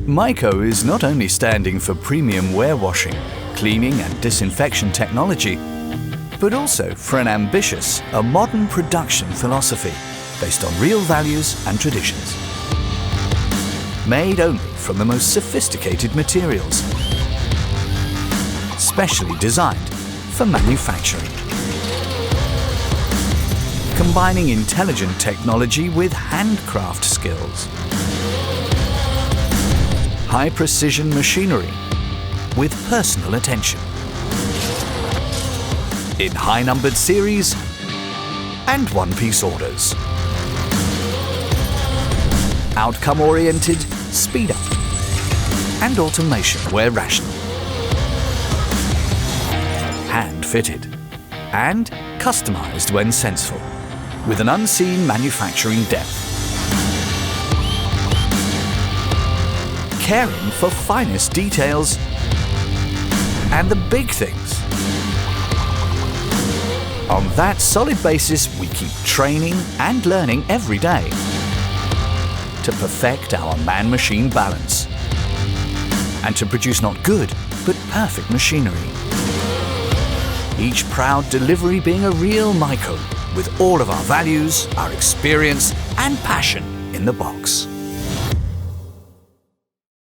MEIKO is not only standing for premium warewashing, cleaning and disinfection technology, but also for an ambitious, modern production philosophy based on real values and traditions. Made only from the most sophisticated materials, specially designed for manufacturing. Combining intelligent technology with handcraft skills. High-precision machinery with personal attention. In high-numbered series and one-piece orders. Outcome-oriented, speed-up and automation where rational. Hand-fitted and customized when senseful, with an unseen manufacturing depth. Caring for finest details and the big things. On that solid basis, we keep training and learning every day to perfect our man-machine balance and to produce not good, but perfect machinery. Each proud delivery being a real MEIKO with all of our values, our experience and passion in the box.